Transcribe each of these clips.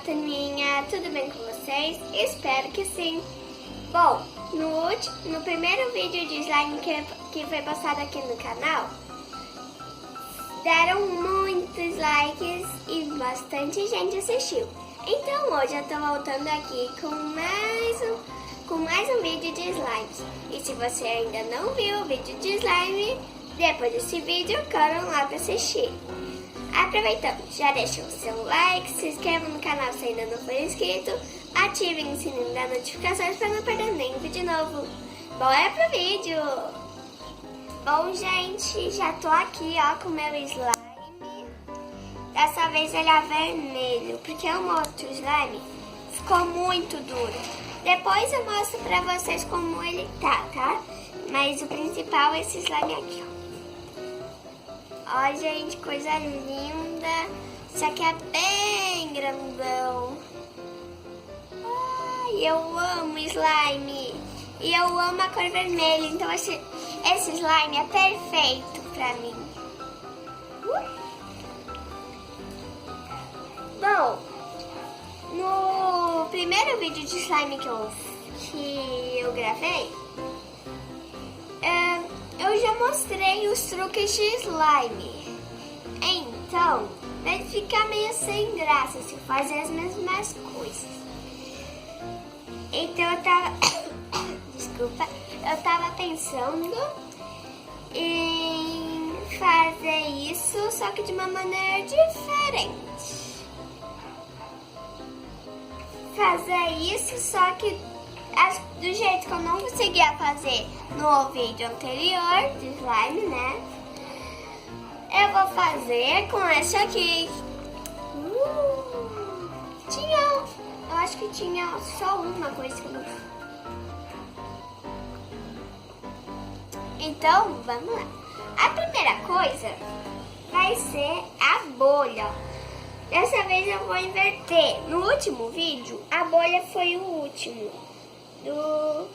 Turminha, tudo bem com vocês? Espero que sim. Bom, no primeiro vídeo de slime que foi postado aqui no canal, deram muitos likes e bastante gente assistiu. Então hoje eu tô voltando aqui com mais um vídeo de slimes. E se você ainda não viu o vídeo de slime, depois desse vídeo, corram lá para assistir. Aproveitando, já deixa o seu like, se inscreva no canal se ainda não for inscrito, ativem o sininho das notificações para não perder nenhum vídeo novo. Bora pro vídeo! Bom, gente, já tô aqui, ó, com o meu slime. Dessa vez ele é vermelho, porque o outro slime ficou muito duro. Depois eu mostro pra vocês como ele tá? Mas o principal é esse slime aqui, ó. Ó, gente, coisa linda. Isso aqui é bem grandão. Ai, eu amo slime. E eu amo a cor vermelha, então esse slime é perfeito pra mim. Bom, no primeiro vídeo de slime que eu gravei, eu já mostrei os truques de slime. Então, vai ficar meio sem graça se fazer as mesmas coisas. Então eu tava pensando em fazer isso, só que de uma maneira diferente. Fazer isso, só que do jeito que eu não conseguia fazer no vídeo anterior de slime, né? Eu vou fazer com esse aqui. Eu acho que tinha só uma coisa que eu não fiz. Então, vamos lá. A primeira coisa vai ser a bolha. Dessa vez eu vou inverter. No último vídeo, a bolha foi o último. No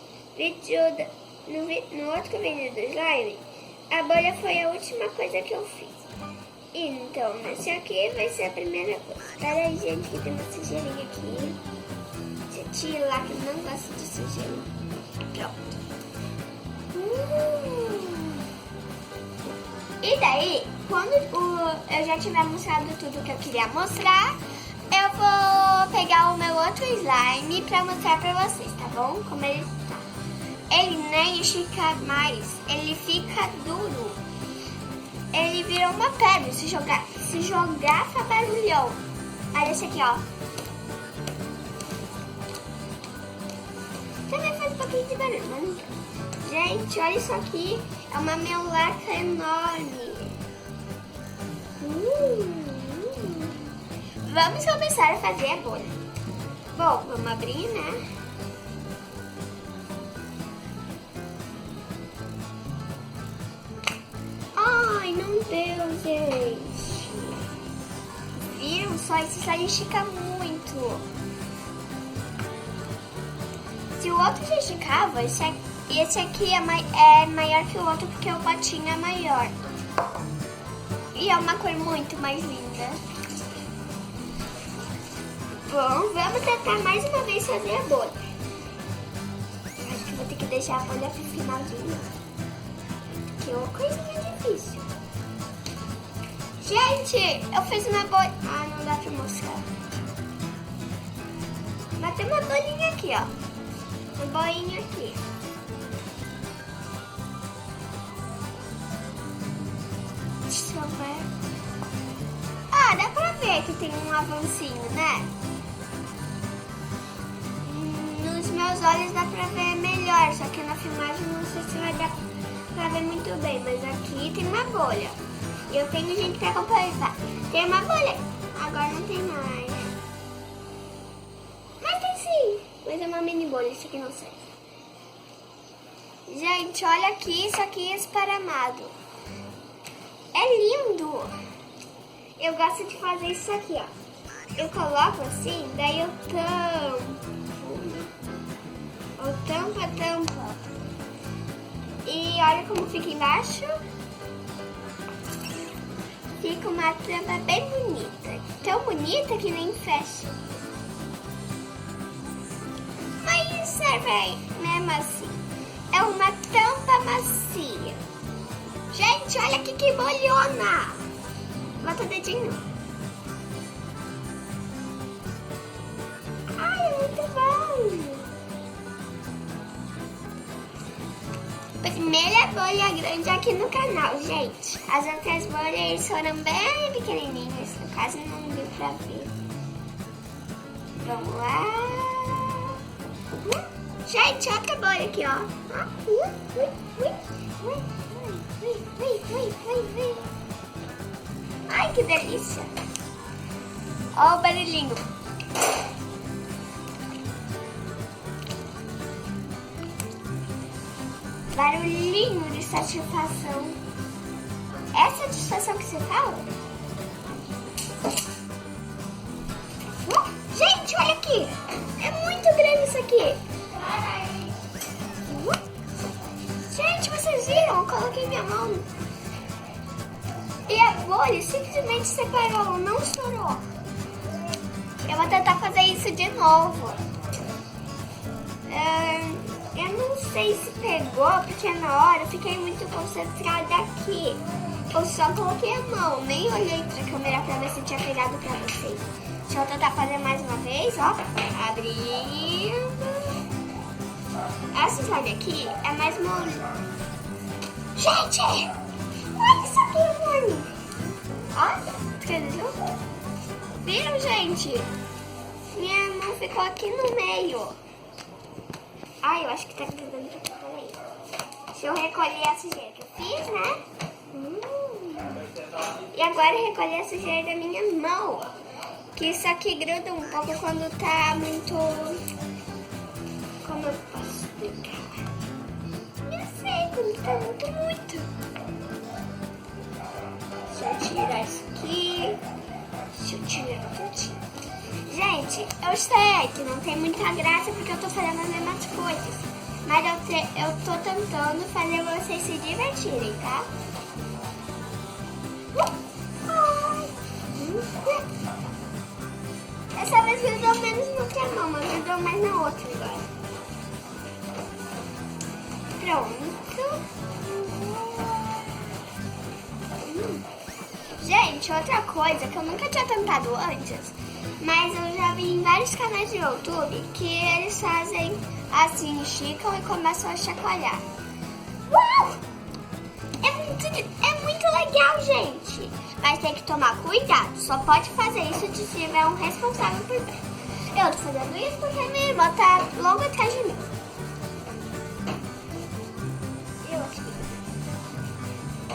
outro vídeo do slime, a bolha foi a última coisa que eu fiz. Então, nesse aqui vai ser a primeira coisa. Pera aí, gente, que tem uma sujeirinha aqui. Deixa eu tirar que não gosta de sujeira. Pronto. E daí, quando eu já tiver mostrado tudo que eu queria mostrar, eu vou pegar o meu outro slime pra mostrar pra vocês, tá bom? Como ele tá. Ele nem estica mais, ele fica duro. Ele virou uma pedra, se jogar faz barulhão. Olha esse aqui, ó. Também faz um pouquinho de barulho, mas não quero. Gente, olha isso aqui. É uma meleca enorme. Vamos começar a fazer a bolha. Bom, vamos abrir, né? Ai, não deu, gente. Viram só? Esse slime estica muito. Se o outro já esticava, esse aqui é maior que o outro porque o potinho é maior. E é uma cor muito mais linda. Bom, vamos tentar mais uma vez fazer a bolha. Acho que vou ter que deixar a bolha pro finalzinho. Que é uma coisinha difícil. Gente, eu fiz uma bolha. Ah, não dá pra mostrar. Mas tem uma bolinha aqui, ó. Uma bolinha aqui. Deixa eu ver. Ah, dá pra ver que tem um avancinho, né? Nos meus olhos dá pra ver melhor, só que na filmagem não sei se vai dar pra ver muito bem, mas aqui tem uma bolha. E eu tenho gente pra completar. Tem uma bolha. Agora não tem mais. Mas tem sim. Mas é uma mini bolha, isso aqui não sei. Gente, olha aqui, isso aqui é esparamado. É lindo. Eu gosto de fazer isso aqui, ó. Eu coloco assim, daí eu tampo. Tampa. E olha como fica embaixo. Fica uma tampa bem bonita. Tão bonita que nem fecha. serve mesmo assim. É uma tampa macia. Gente, olha aqui que bolhona. Bota o dedinho. Ai, é muito bom. Primeira bolha grande aqui no canal, gente. As outras bolhas foram bem pequenininhas. No caso, não deu pra ver. Vamos lá. Gente, outra bolha aqui, ó. Ai, que delícia. Ó o barulhinho. Barulhinho de satisfação. É satisfação que você fala? Gente, olha aqui. É muito grande isso aqui. Gente, vocês viram? Eu coloquei minha mão. E a bolha simplesmente separou, não estourou. Eu vou tentar fazer isso de novo. Eu não sei se pegou, porque na hora eu fiquei muito concentrada aqui. Eu só coloquei a mão, nem olhei pra câmera pra ver se tinha pegado pra vocês. Deixa eu tentar fazer mais uma vez, ó. Abrindo. Essa slime aqui é mais mole. Gente! Olha isso aqui, mano! Ó, viram, gente? Minha mão ficou aqui no meio. Ai, eu acho que tá grudando pra cá, peraí. Deixa eu recolher a sujeira que eu fiz, né? E agora recolher a sujeira da minha mão. Que isso aqui gruda um pouco quando tá muito... Como eu posso explicar? Eu sei, quando tá muito. Deixa eu tirar isso aqui. Deixa eu tirar tudo. Gente, eu sei que não tem muita graça porque eu tô fazendo as mesmas coisas. Mas eu tô tentando fazer vocês se divertirem, tá? Dessa vez grudou menos no que a mão, mas grudou mais na outra agora. Pronto. Gente, outra coisa que eu nunca tinha tentado antes, mas eu já vi em vários canais de YouTube que eles fazem assim, esticam e começam a chacoalhar. Uau! É muito legal, gente. Mas tem que tomar cuidado. Só pode fazer isso se tiver um responsável por perto. Eu tô fazendo isso porque minha irmã tá logo atrás de mim.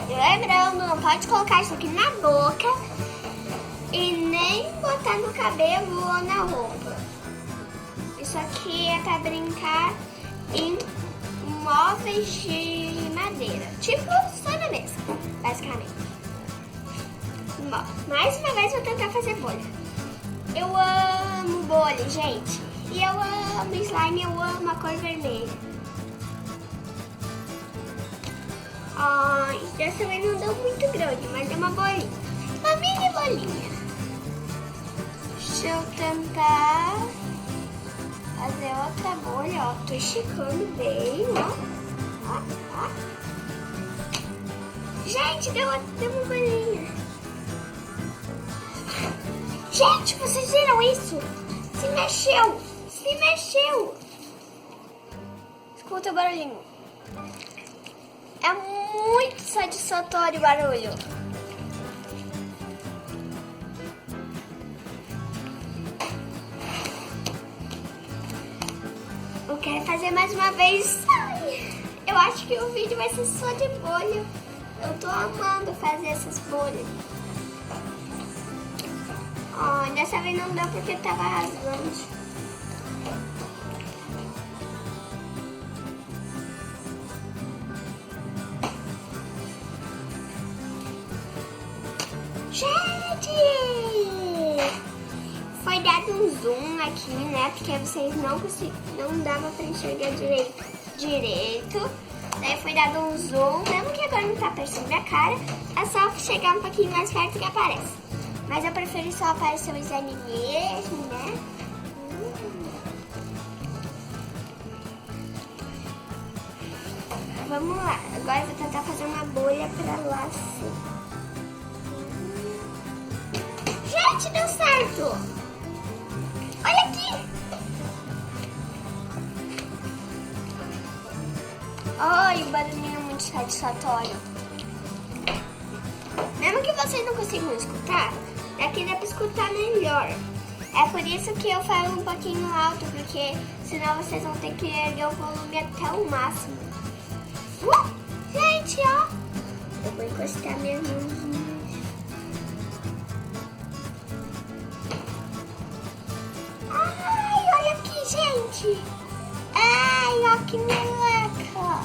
Lembrando, não pode colocar isso aqui na boca e nem botar no cabelo ou na roupa. Isso aqui é pra brincar em móveis de madeira, tipo sobremesa, basicamente. Bom, mais uma vez vou tentar fazer bolha. Eu amo bolha, gente. E eu amo slime, eu amo a cor vermelha. Dessa vez não deu muito grande, mas deu uma bolinha. Uma mini bolinha. Deixa eu tentar fazer outra bolha, ó. Tô esticando bem, ó. Gente, deu uma bolinha. Gente, vocês viram isso? Se mexeu. Escuta o barulhinho. É muito satisfatório o barulho. Eu quero fazer mais uma vez. Eu acho que o vídeo vai ser só de bolha. Eu tô amando fazer essas bolhas. Dessa vez não deu porque tava rasgando. Gente! Foi dado um zoom aqui, né? Porque vocês não dava pra enxergar direito. Daí foi dado um zoom, mesmo que agora não tá aparecendo a cara. É só chegar um pouquinho mais perto que aparece. Mas eu preferi só aparecer o slime mesmo, né? vamos lá. Agora eu vou tentar fazer uma bolha pra lá assim. Gente, deu certo! Olha aqui! Ai, o barulhinho é muito satisfatório. Mesmo que vocês não consigam escutar, daqui dá pra escutar melhor. É por isso que eu falo um pouquinho alto, porque senão vocês vão ter que erguer o volume até o máximo. Gente, ó! Eu vou encostar minhas mãozinhas. Ai, olha aqui, gente! Ai, ó que meleca!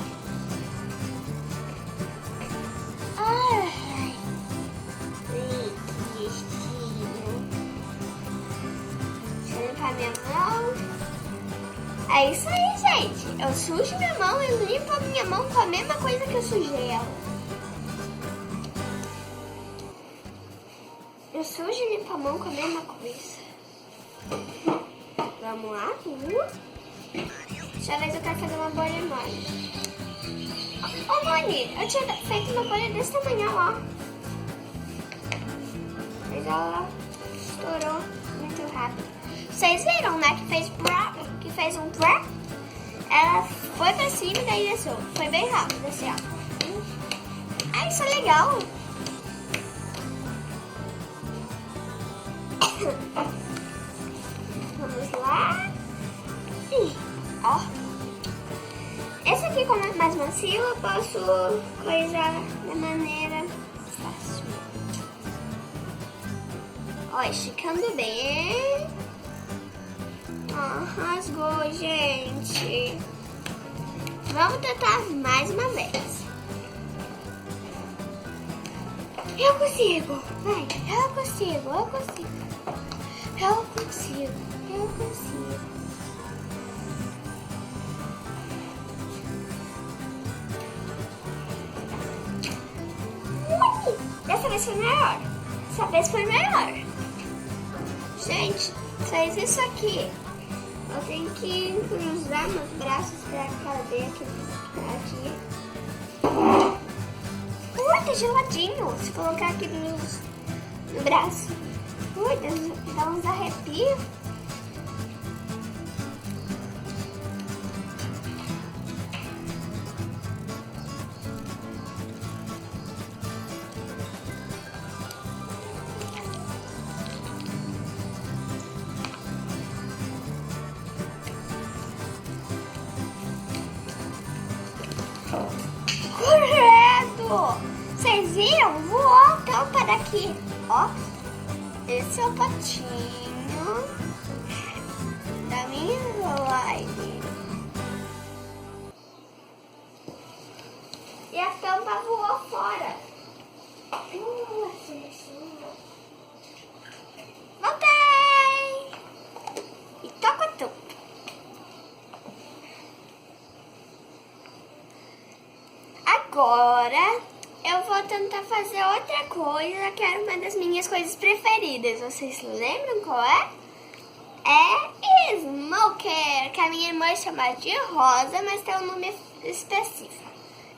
Ai, que destino! Deixa eu limpar minha mão. É isso aí, gente. Eu sujo minha mão e limpo a minha mão com a mesma coisa que eu sujei ela. Eu sujo e limpo a mão com a mesma coisa. Vamos lá. Dessa vez eu quero fazer uma bolha enorme. Ô, Moni, eu tinha feito uma bolha desse tamanho, ó. Mas ela estourou muito rápido. Vocês viram, né, que fez um brá? Ela foi pra cima e daí desceu. Foi bem rápido, assim, ó. Ah, isso é legal. Vamos lá. Ó. Esse aqui, como é mais macio, eu posso coisar da maneira fácil. Ó, esticando bem. Ó, rasgou, gente. Vamos tentar mais uma vez. Eu consigo. Vai, eu consigo, eu consigo. Eu consigo, eu consigo. Dessa vez foi maior. Dessa vez foi maior. Gente, fez isso aqui. Eu tenho que cruzar meus braços pra caber aqui. Ui, tá geladinho. Se colocar aqui no braço. Ui, dá uns arrepios. Correto! Vocês viram? Voou a tampa daqui. Ó, esse é o patinho da minha live. E a tampa voou fora. Voltei! E toca a tampa. Agora eu vou tentar fazer outra coisa que era uma das minhas coisas preferidas. Vocês lembram qual é? É smoker, que a minha irmã chama de rosa, mas tem um nome específico.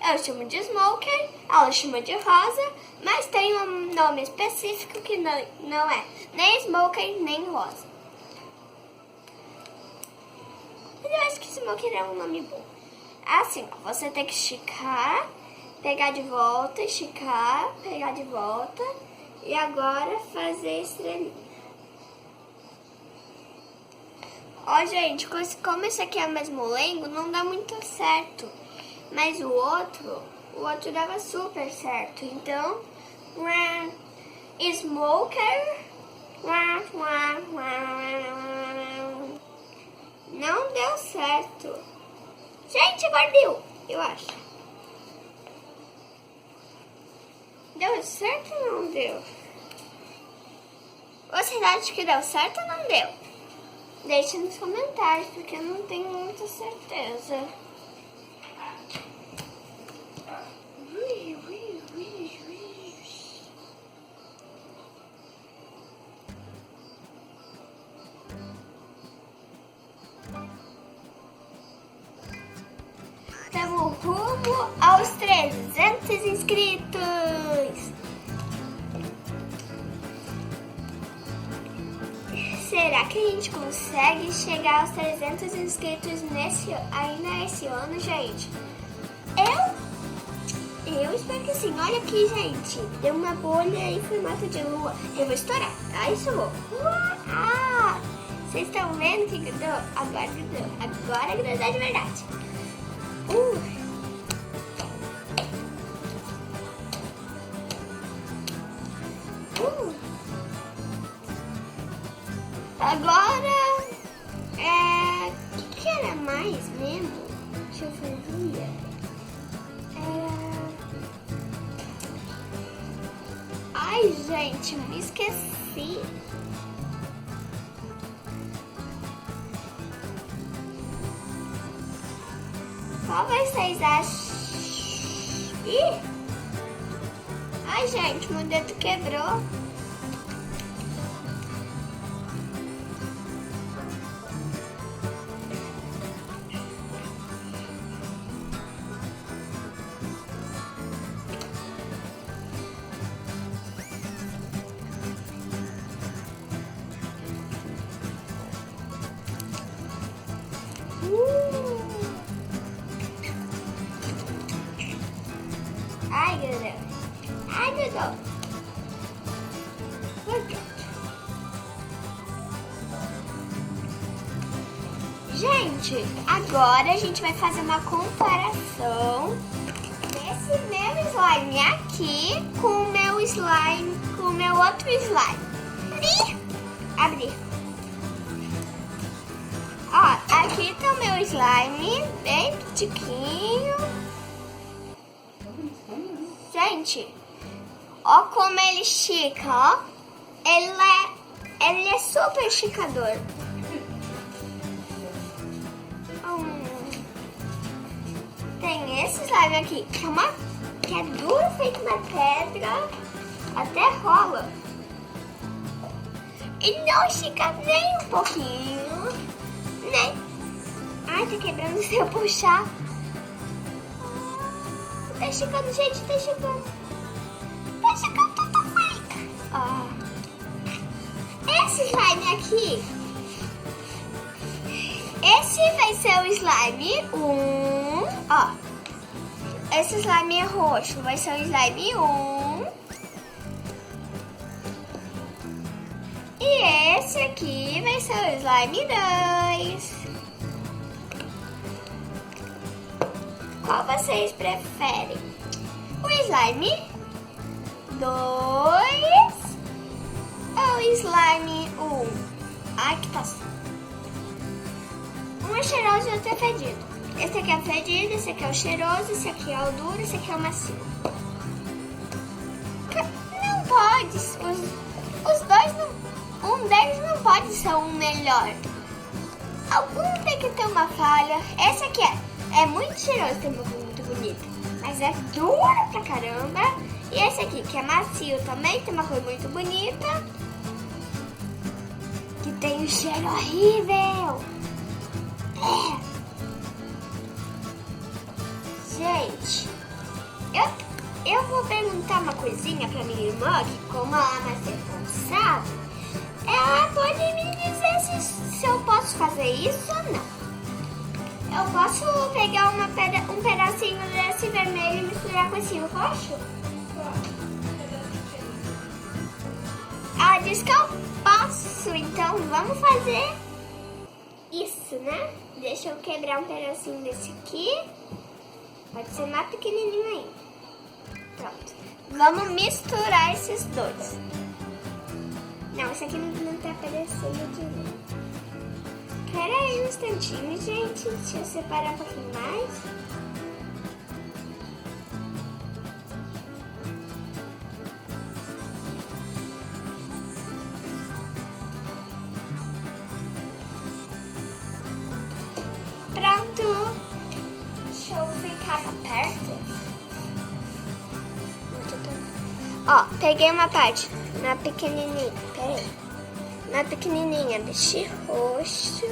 Eu chamo de smoker, ela chama de rosa, mas tem um nome específico que não é nem smoker nem rosa. Mas eu acho que smoker é um nome bom. Assim, você tem que esticar, pegar de volta, esticar, pegar de volta e agora fazer estrelinha. Ó, gente, como esse aqui é o mesmo lengo, não dá muito certo. Mas o outro dava super certo. Então, smoker, não deu certo. Gente, agora deu, eu acho. Deu certo ou não deu? Vocês acham que deu certo ou não deu? Deixe nos comentários, porque eu não tenho muita certeza. Temos rumo aos 300 inscritos. Será que a gente consegue chegar aos 300 inscritos ainda esse ano, gente? Eu espero que sim. Olha aqui, gente. Deu uma bolha em formato de lua. Eu vou estourar. Aí isso vou. Vocês estão vendo que grudou? Agora grudou. Agora grudou de verdade. Agora, o que era mais mesmo? Deixa eu ver. Ai, gente, me esqueci. Qual vocês acham? Ih! Ai, gente, meu dedo quebrou. Ai, grudou. Ai, grudou. Gente, agora a gente vai fazer uma comparação desse meu slime aqui com o meu slime, com o meu outro slime. Abrir. Ó, aqui tá o meu slime, bem pequenininho. Gente, ó como ele estica, ó. Ele é super esticador. Tem esse slime aqui, que é duro, feito uma pedra, até rola. E não estica nem um pouquinho, nem. Ai, tá quebrando se eu puxar. Tá esticando, gente, tá esticando. Tá esticando tudo bem. Ó. Esse slime aqui, esse vai ser o slime 1. Ó. Esse slime roxo vai ser o slime 1. E esse aqui vai ser o slime 2. Qual vocês preferem? O slime 2 ou o slime 1? Ai, que passa. Um é cheiroso e outro é fedido. Esse aqui é o fedido, esse aqui é o cheiroso, esse aqui é o duro, esse aqui é o macio. Não pode, os dois não, um deles não pode ser um melhor. Algum tem que ter uma falha. Esse aqui é muito cheiroso, tem uma cor muito bonita, mas é duro pra caramba. E esse aqui, que é macio também, tem uma cor muito bonita, que tem um cheiro horrível. Gente, eu vou perguntar uma coisinha pra minha irmã, que como ela vai ser responsável, ela pode me dizer se eu posso fazer isso ou não. Eu posso pegar um pedacinho desse vermelho e misturar com esse roxo? Ela disse que eu posso, então vamos fazer isso, né? Deixa eu quebrar um pedacinho desse aqui. Pode ser mais pequenininho ainda. Pronto. Vamos misturar esses dois. Não, esse aqui não tá aparecendo direito. Pera aí um instantinho, gente. Deixa eu separar um pouquinho mais. Pronto. Deixa eu ficar perto. Ó, peguei uma parte na pequenininha. Pera aí. Na pequenininha desse roxo.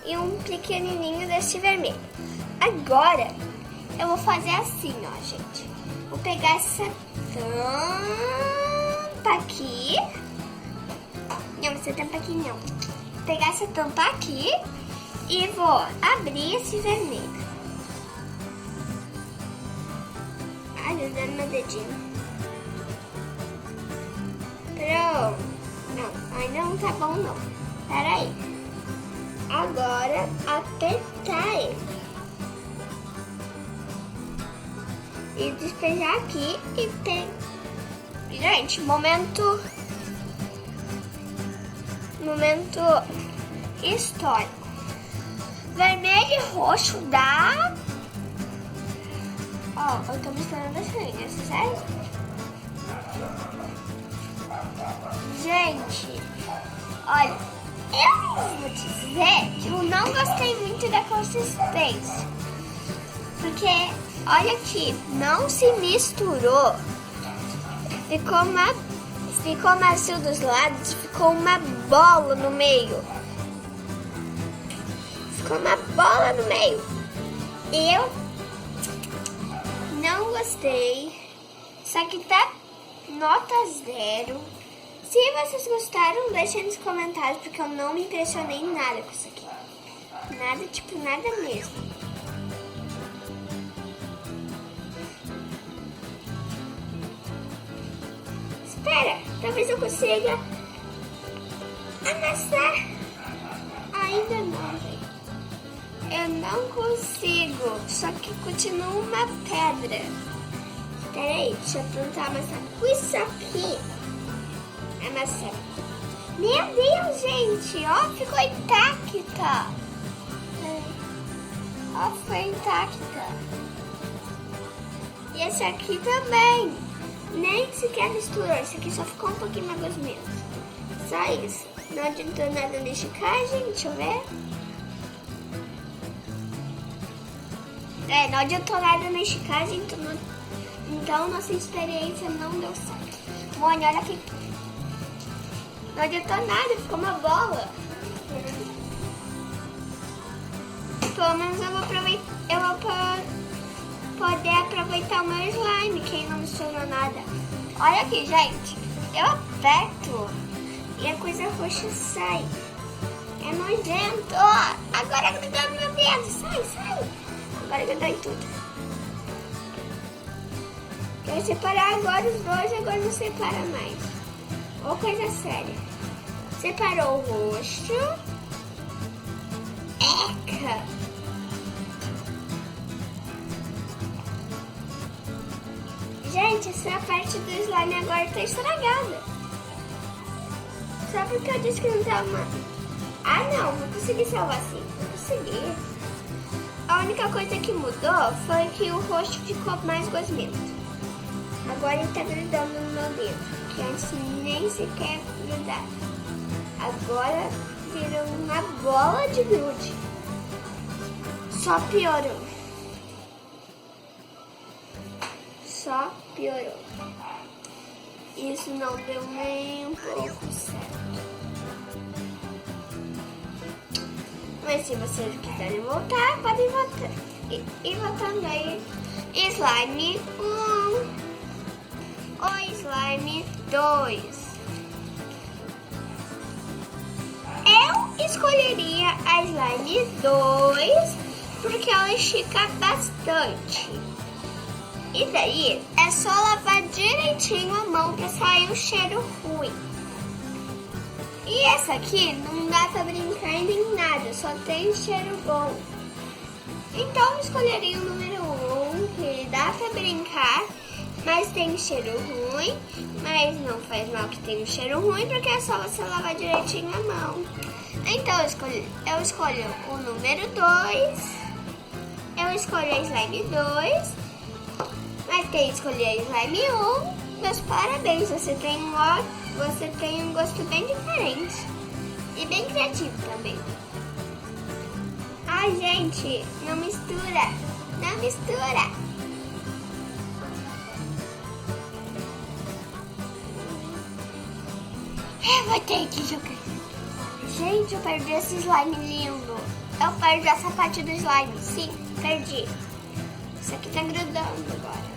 e um pequenininho desse vermelho. Agora, eu vou fazer assim, ó, gente. Vou pegar essa tampa aqui. Não, essa tampa aqui não. Vou pegar essa tampa aqui e vou abrir esse vermelho. Ai, eu dando meu dedinho. Pronto. Não, aí não tá bom não. Pera aí. Agora, apertar ele. E despejar aqui e tem... Gente, momento histórico. Vermelho e roxo dá... Ó, eu tô misturando as linhas, certo? Gente, olha, eu vou dizer que eu não gostei muito da consistência. Porque, olha aqui, não se misturou. Ficou macio dos lados, ficou uma bola no meio. Ficou uma bola no meio. Eu não gostei. Isso aqui tá nota 0. Se vocês gostaram, deixem nos comentários, porque eu não me impressionei nada com isso aqui. Nada, tipo, nada mesmo. Espera, talvez eu consiga amassar. Ainda não, gente. Eu não consigo, só que continua uma pedra. Espera aí, deixa eu tentar amassar com isso aqui. Amassar. Meu Deus, gente, ó, ficou intacta. Ó, foi intacta. E esse aqui também. Nem sequer misturou. Esse aqui só ficou um pouquinho mais gosmento. Só isso. Não adiantou nada na esticagem. Deixa eu ver. Não adiantou nada na esticagem. Então nossa experiência não deu certo. Mônica, olha aqui. Não adiantou nada. Ficou uma bola. Pelo menos eu vou poder aproveitar o meu slime, quem não misturou nada. Olha aqui, gente. Eu aperto e a coisa roxa sai. É nojento. Agora grudou no meu dedo. Sai. Agora grudou em tudo. Quero separar agora os dois, agora não separa mais. Ou coisa séria. Separou o roxo. Eca! Gente, essa parte do slime agora tá estragada. Só porque eu disse que não tava... Ah, não consegui salvar assim. Não consegui. A única coisa que mudou foi que o rosto ficou mais gosmento. Agora ele tá grudando no meu dedo, que antes nem sequer grudava. Agora virou uma bola de grude. Só piorou. Só piorou. Isso não deu nem um pouco certo. Mas se vocês quiserem voltar, podem voltar. E voltando aí. Slime 1. Ou slime 2. Eu escolheria a slime 2 porque ela estica bastante. E daí é só lavar direitinho a mão pra sair o cheiro ruim. E essa aqui não dá pra brincar nem nada, só tem cheiro bom. Então eu escolheria o número 1, que dá pra brincar, mas tem cheiro ruim, mas não faz mal que tenha um cheiro ruim, porque é só você lavar direitinho a mão. Então eu escolho o número 2, eu escolho a slime 2. Mas quem escolher slime 1, meus parabéns, você tem um gosto bem diferente. E bem criativo também. Ai, gente, não mistura. Não mistura. Eu vou ter que jogar. Gente, eu perdi esse slime lindo. Eu perdi essa parte do slime. Sim, perdi. Isso aqui tá grudando agora.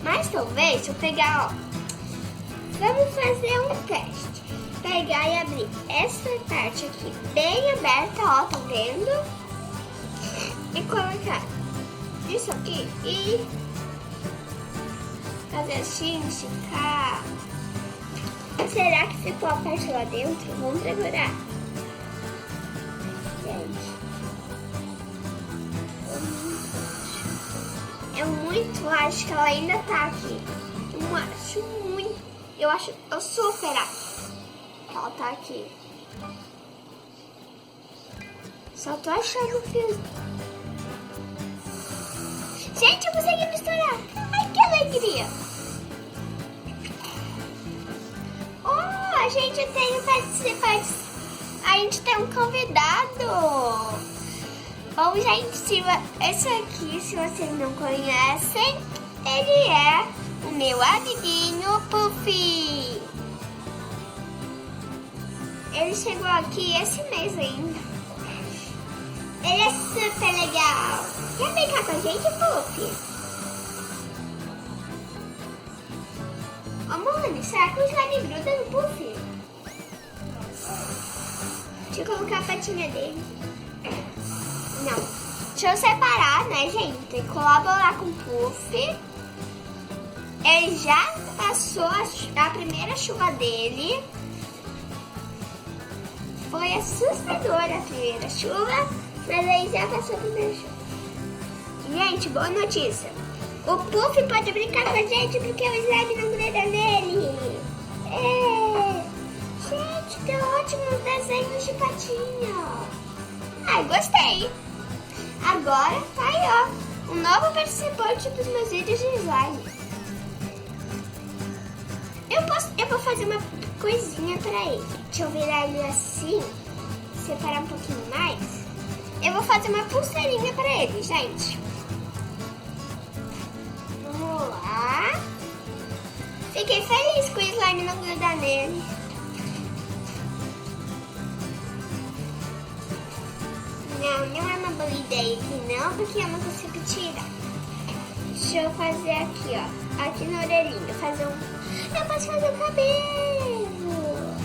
Mas talvez, se eu pegar, ó. Vamos fazer um teste. Pegar e abrir essa parte aqui bem aberta, ó, tá vendo? E colocar isso aqui e fazer assim, esticar. Será que ficou a parte lá dentro? Vamos segurar. Gente. Eu muito acho que ela ainda tá aqui. Eu acho muito. Eu super acho que ela tá aqui. Só tô achando que... Gente, eu consegui misturar. Ai, que alegria. Oh, a gente tem participantes. A gente tem um convidado. Bom, gente, esse aqui, se vocês não conhecem, ele é o meu amiguinho Puffy. Ele chegou aqui esse mês ainda. Ele é super legal. Quer brincar com a gente, Puffy? Ô, Mone, será que o slime gruda no Puffy? Deixa eu colocar a patinha dele. Não. Deixa eu separar, né, gente? Tem que colaborar com o Puffy. Ele já passou a primeira chuva dele. Foi assustadora a primeira chuva, mas ele já passou a primeira chuva. Gente, boa notícia. O Puffy pode brincar com a gente porque o slime não gruda nele. É. Gente, que ótimos desenhos de patinha. Ai, gostei. Agora, aí ó, um novo participante dos meus vídeos de slime. Eu vou fazer uma coisinha pra ele. Deixa eu virar ele assim, separar um pouquinho mais. Eu vou fazer uma pulseirinha pra ele, gente. Vamos lá. Fiquei feliz com o slime não grudar nele. Não é uma boa ideia aqui não, porque eu não consigo tirar. Deixa eu fazer aqui, ó. Aqui na orelhinha. Eu posso fazer o cabelo.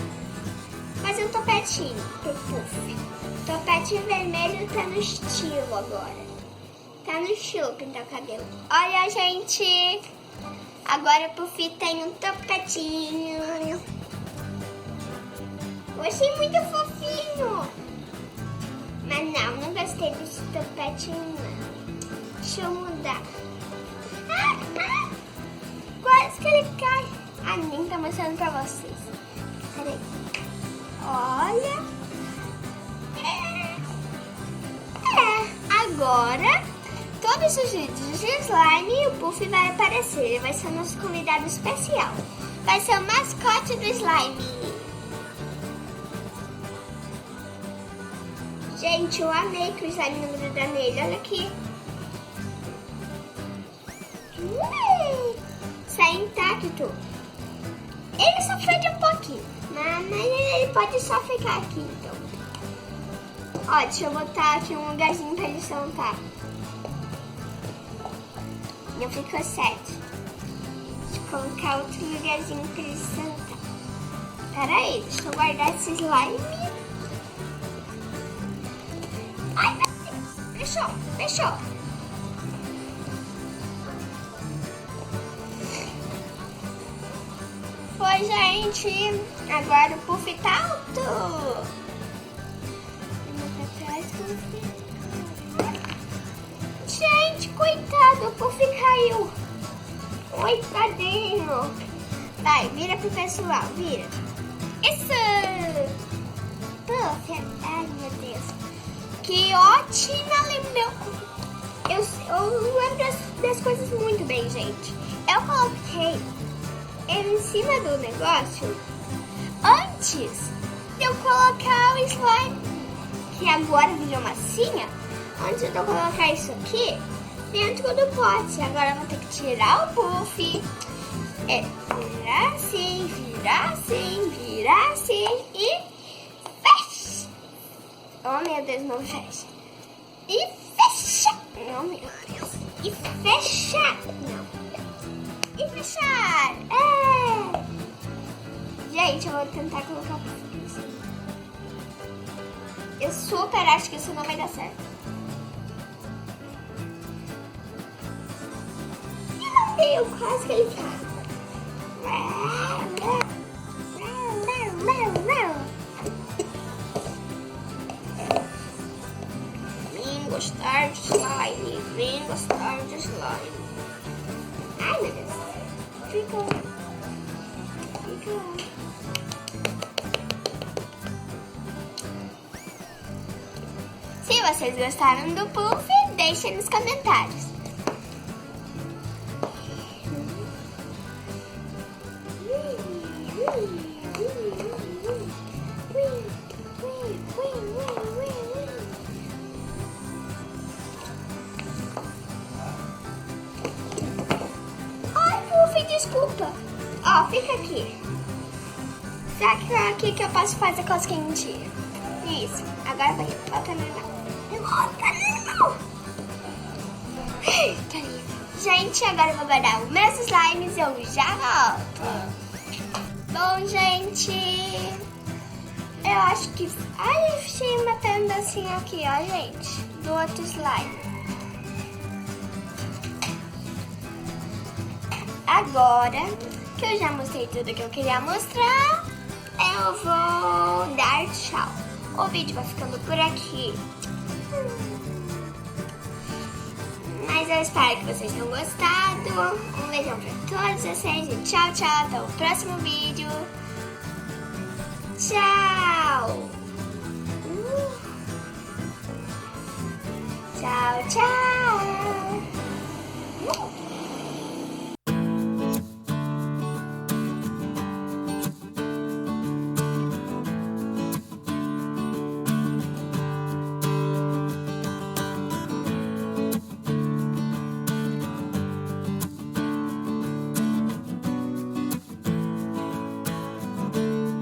Fazer um topetinho pro Puff. Topete vermelho tá no estilo agora. Tá no estilo pintar o cabelo. Olha, gente. Agora o Puff tem um topetinho. Eu achei muito fofinho. Mas não gostei desse topetinho, não. Deixa eu mudar. Quase que ele cai. A nem tá mostrando pra vocês. Peraí. Olha. Agora, todos os vídeos de slime, o Puff vai aparecer. Ele vai ser o nosso convidado especial. Vai ser o mascote do slime. Gente, eu amei que o slime não gruda nele. Olha aqui. Sai intacto. Ele só fede um pouquinho. Mas ele pode só ficar aqui, então. Ó, deixa eu botar aqui um lugarzinho pra ele sentar. Não ficou certo. Deixa eu colocar outro lugarzinho pra ele sentar. Pera aí, deixa eu guardar esse slime. Ai, meu Deus. Fechou. Foi, gente. Agora o Puff tá alto. Gente, coitado, o Puff caiu. Coitadinho. Vai, vira pro pessoal, vira. Isso. Puff, ai meu Deus. Que ótima lembrança. Eu lembro das coisas muito bem, gente. Eu coloquei ele em cima do negócio antes de eu colocar o slime, que agora virou massinha. Antes de eu colocar isso aqui dentro do pote. Agora eu vou ter que tirar o Puff. Virar assim e Oh, meu Deus, não fecha. E fecha. Oh, meu Deus. E fecha. Não. E fechar. É. Gente, eu vou tentar colocar por cima. Eu super acho que isso não vai dar certo. E não deu, quase que ele tá. Vem gostar de slime, vem gostar de slime. Ai, meu Deus. Ficou. Se vocês gostaram do puff, deixem nos comentários. Ai, puff, desculpa. Ó, fica aqui. Será que é aqui que eu posso fazer cosquinha? Isso. Agora vai. Volta normal. Volta normal. Tá lindo. Gente, agora eu vou guardar os meus slimes e eu já volto. Bom, gente, eu acho que... Ai, eu achei uma pedacinho aqui, ó, gente, do outro slime. Agora que eu já mostrei tudo que eu queria mostrar, eu vou dar tchau. O vídeo vai ficando por aqui. Mas eu espero que vocês tenham gostado. Um beijão pra todos vocês e tchau, tchau. Até o próximo vídeo. Tchau. Tchau, tchau.